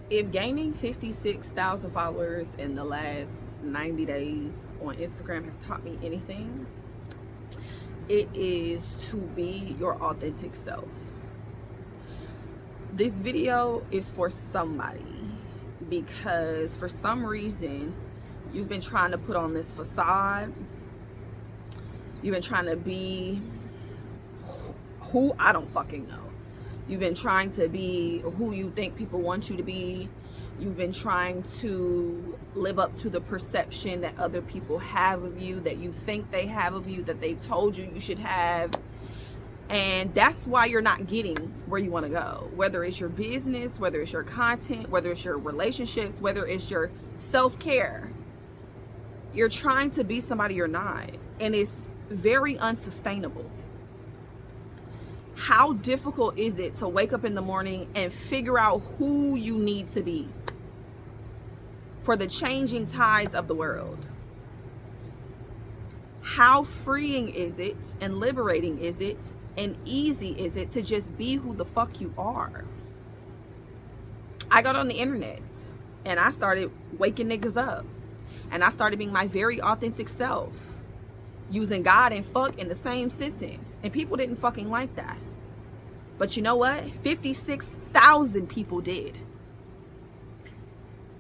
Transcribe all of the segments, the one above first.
If gaining 56,000 followers in the last 90 days on Instagram has taught me anything, it is to be your authentic self. This video is for somebody because for some reason you've been trying to put on this facade. You've been trying to be who I don't fucking know. You've been trying to be who you think people want you to be. You've been trying to live up to the perception that other people have of you, that you think they have of you, that they've told you you should have. And that's why you're not getting where you want to go. Whether it's your business, whether it's your content, whether it's your relationships, whether it's your self-care. You're trying to be somebody you're not. And it's very unsustainable. How difficult is it to wake up in the morning and figure out who you need to be for the changing tides of the world? How freeing is it and liberating is it and easy is it to just be who the fuck you are? I got on the internet and I started waking niggas up, and I started being my very authentic self, using God and fuck in the same sentence, and people didn't fucking like that. But you know what? 56,000 people did.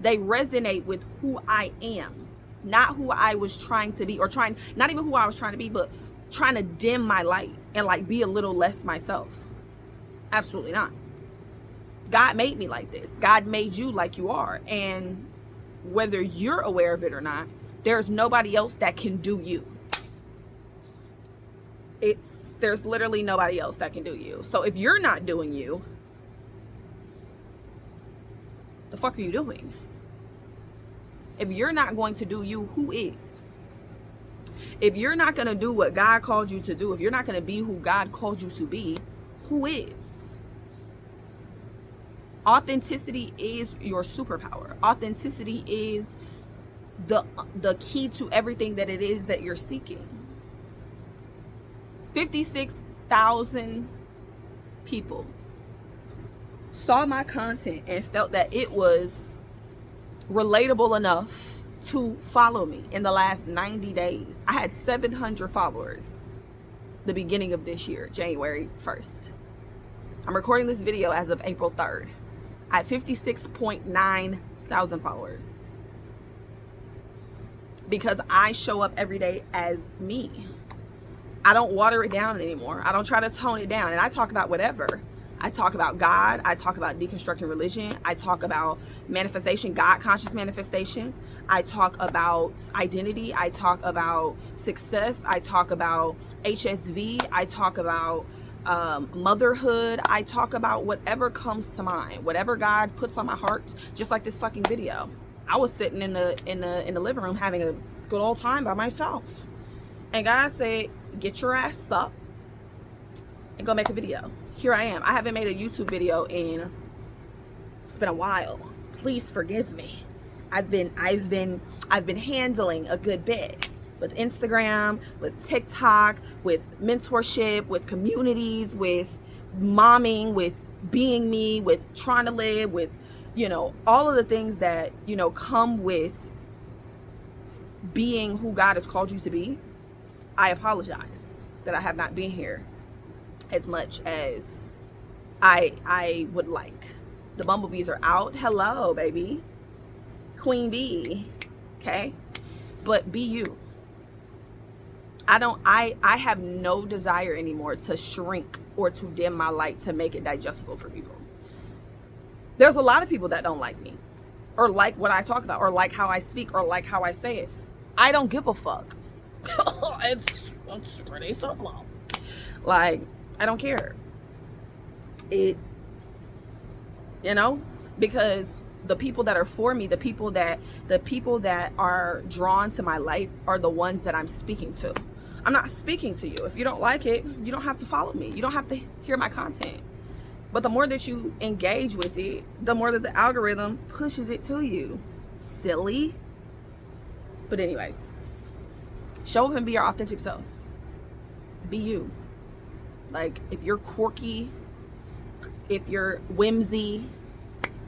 They resonate with who I am, not who I was trying to be, or not even who I was trying to be, but trying to dim my light and like be a little less myself. Absolutely not. God made me like this. God made you like you are. And whether you're aware of it or not, there's nobody else that can do you. There's literally nobody else that can do you. So if you're not doing you, the fuck are you doing? If you're not going to do you, who is? If you're not going to do what God called you to do, if you're not going to be who God called you to be, who is? Authenticity is your superpower. Authenticity is the key to everything that it is that you're seeking. 56,000 people saw my content and felt that it was relatable enough to follow me in the last 90 days. I had 700 followers the beginning of this year, January 1st. I'm recording this video as of April 3rd. I had 56.9 thousand followers because I show up every day as me. I don't water it down anymore. I don't try to tone it down. And I talk about whatever. I talk about God. I talk about deconstructing religion. I talk about manifestation, God conscious manifestation. I talk about identity. I talk about success. I talk about HSV. I talk about motherhood. I talk about whatever comes to mind, whatever God puts on my heart. Just like this fucking video, I was sitting in the living room having a good old time by myself, and God said, "Get your ass up and go make a video." Here I am. I haven't made a YouTube video in, it's been a while. Please forgive me. I've been handling a good bit with Instagram, with TikTok, with mentorship, with communities, with momming, with being me, with trying to live, with, all of the things that, come with being who God has called you to be. I apologize that I have not been here as much as I would like. The bumblebees are out. Hello, baby. Queen bee. Okay? But be you. I have no desire anymore to shrink or to dim my light to make it digestible for people. There's a lot of people that don't like me, or like what I talk about, or like how I speak, or like how I say it. I don't give a fuck. It's pretty simple. Like, I don't care. Because the people that are for me, the people that are drawn to my light are the ones that I'm speaking to. I'm not speaking to you. If you don't like it, you don't have to follow me. You don't have to hear my content. But the more that you engage with it, the more that the algorithm pushes it to you. Silly. But anyways, show up and be your authentic self. Be you. Like, if you're quirky, if you're whimsy,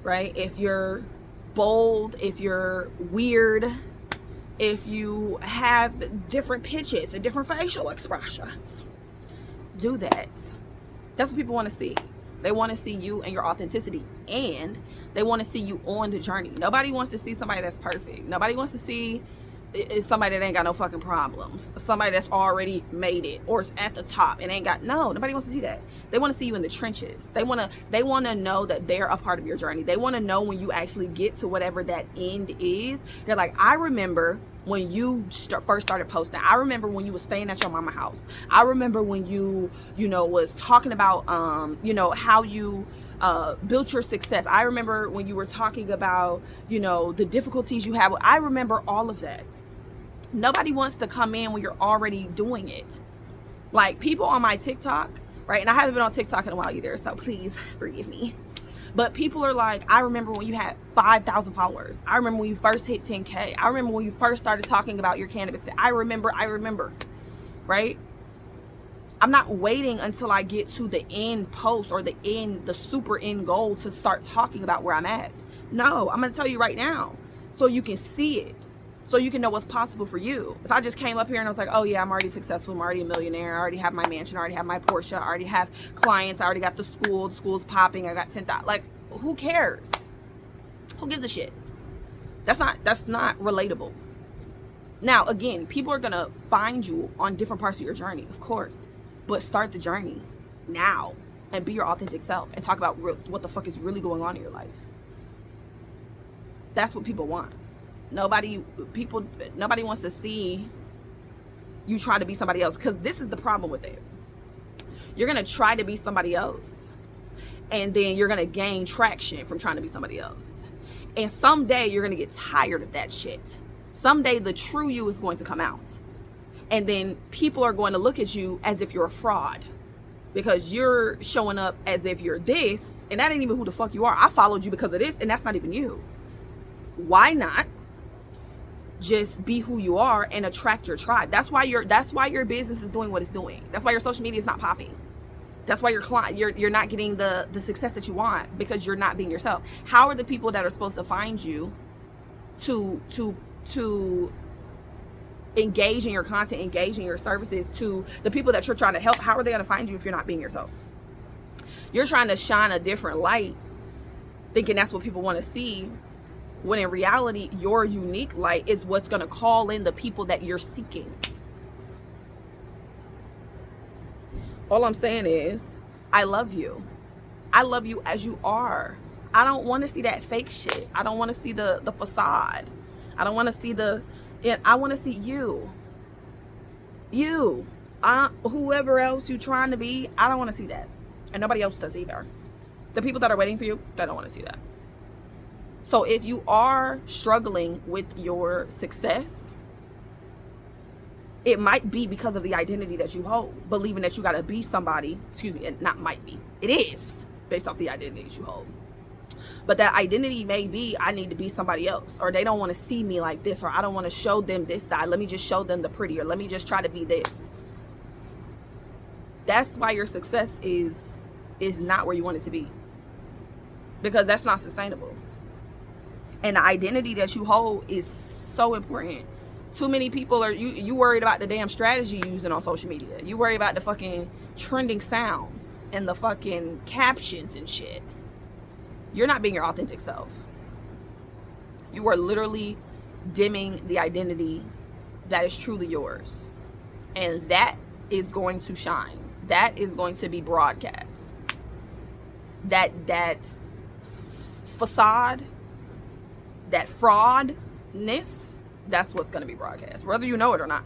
right? If you're bold, if you're weird, if you have different pitches and different facial expressions, do that. That's what people want to see. They want to see you and your authenticity, and they want to see you on the journey. Nobody wants to see somebody that's perfect. Nobody wants to see somebody that ain't got no fucking problems, somebody that's already made it or is at the top and ain't got, no, nobody wants to see that. They want to see you in the trenches. They want to know that they're a part of your journey. They want to know when you actually get to whatever that end is. They're like, I remember when you first started posting. I remember when you was staying at your mama house. I remember when you was talking about how you built your success. I remember when you were talking about the difficulties you have. I remember all of that. Nobody wants to come in when you're already doing it. Like, people on my TikTok, right? And I haven't been on TikTok in a while either, so please forgive me. But people are like, I remember when you had 5,000 followers. I remember when you first hit 10K. I remember when you first started talking about your cannabis. I remember, right? I'm not waiting until I get to the end post or the super end goal to start talking about where I'm at. No, I'm going to tell you right now so you can see it, so you can know what's possible for you. If I just came up here and I was like, oh yeah, I'm already successful, I'm already a millionaire, I already have my mansion, I already have my Porsche, I already have clients, I already got the school's popping, I got 10,000, like, who cares? Who gives a shit? That's not relatable. Now, again, people are gonna find you on different parts of your journey, of course, but start the journey now and be your authentic self and talk about what the fuck is really going on in your life. That's what people want. Nobody wants to see you try to be somebody else, because this is the problem with it. You're gonna try to be somebody else, and then you're gonna gain traction from trying to be somebody else. And someday you're gonna get tired of that shit. Someday the true you is going to come out, and then people are going to look at you as if you're a fraud, because you're showing up as if you're this, and that ain't even who the fuck you are. I followed you because of this, and that's not even you. Why not just be who you are and attract your tribe? That's why your business is doing what it's doing. That's why your social media is not popping. That's why you're not getting the success that you want, because you're not being yourself. How are the people that are supposed to find you to engage in your content, engage in your services, to the people that you're trying to help, how are they going to find you if you're not being yourself? You're trying to shine a different light, thinking that's what people want to see, when in reality, your unique light is what's going to call in the people that you're seeking. All I'm saying is, I love you. I love you as you are. I don't want to see that fake shit. I don't want to see the facade. I don't want to see I want to see you. Whoever else you trying to be, I don't want to see that. And nobody else does either. The people that are waiting for you, they don't want to see that. So if you are struggling with your success, it might be because of the identity that you hold, believing that you got to be somebody. And not might be. It is based off the identity that you hold. But that identity may be, I need to be somebody else, or they don't want to see me like this, or I don't want to show them this side. Let me just show them the pretty, or let me just try to be this. That's why your success is not where you want it to be, because that's not sustainable. And the identity that you hold is so important. Too many people are, you worried about the damn strategy you're using on social media. You worry about the fucking trending sounds and the fucking captions and shit. You're not being your authentic self. You are literally dimming the identity that is truly yours. And that is going to shine. That is going to be broadcast. That facade, that fraudness, that's what's going to be broadcast, whether you know it or not.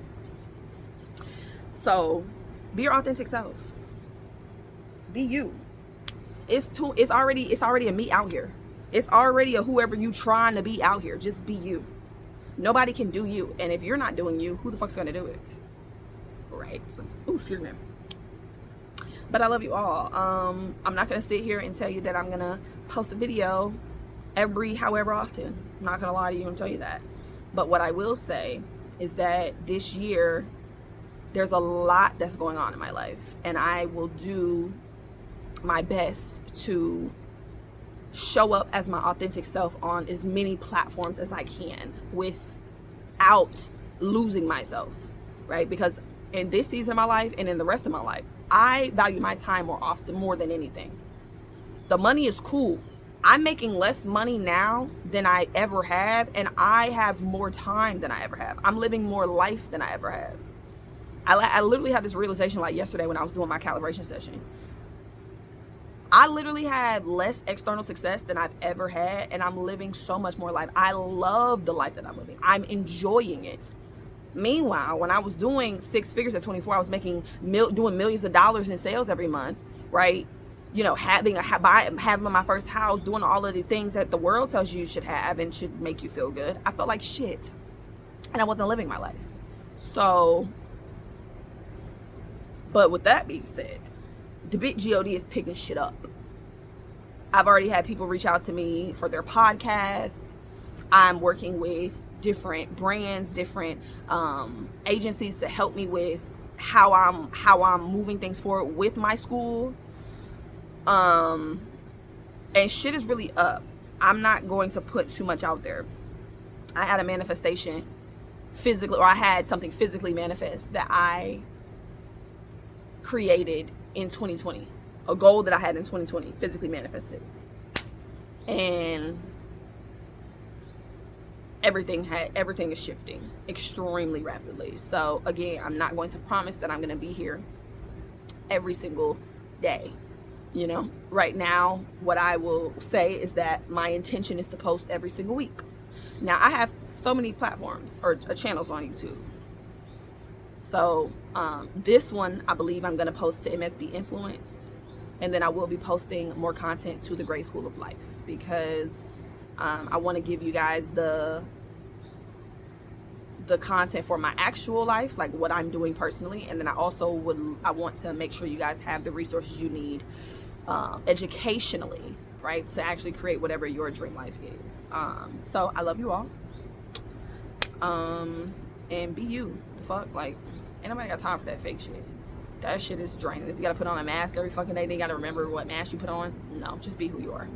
So be your authentic self. Be you. It's already a me out here. It's already a whoever you trying to be out here. Just be you. Nobody can do you. And if you're not doing you, who the fuck's going to do it? Right? Ooh, excuse me. But I love you all. I'm not going to sit here and tell you that I'm going to post a video however often. I'm not going to lie to you and tell you that. But what I will say is that this year, there's a lot that's going on in my life. And I will do my best to show up as my authentic self on as many platforms as I can without losing myself, right? Because in this season of my life and in the rest of my life, I value my time more than anything. The money is cool. I'm making less money now than I ever have, and I have more time than I ever have. I'm living more life than I ever have. I literally had this realization like yesterday when I was doing my calibration session. I literally have less external success than I've ever had, and I'm living so much more life. I love the life that I'm living. I'm enjoying it. Meanwhile, when I was doing 6 figures at 24, I was doing millions of dollars in sales every month, right? You know, having my first house, doing all of the things that the world tells you should have and should make you feel good. I felt like shit, and I wasn't living my life. So, but with that being said, the big God is picking shit up. I've already had people reach out to me for their podcast. I'm working with different brands, different agencies to help me with how I'm moving things forward with my school. And shit is really up. I'm not going to put too much out there. I had a manifestation physically, or I had something physically manifest that I created in 2020. A goal that I had in 2020 physically manifested. And everything is shifting extremely rapidly. So again, I'm not going to promise that I'm going to be here every single day. You know, right now, what I will say is that my intention is to post every single week. Now, I have so many platforms or channels on YouTube. So this one, I believe I'm going to post to MSB Influence. And then I will be posting more content to the Great School of Life, because I want to give you guys the content for my actual life, like what I'm doing personally. And then I want to make sure you guys have the resources you need educationally, right, to actually create whatever your dream life is. So I love you all. And be you. The fuck, like, ain't nobody got time for that fake shit. That shit is draining. If you gotta put on a mask every fucking day, then you gotta remember what mask you put on. No, just be who you are.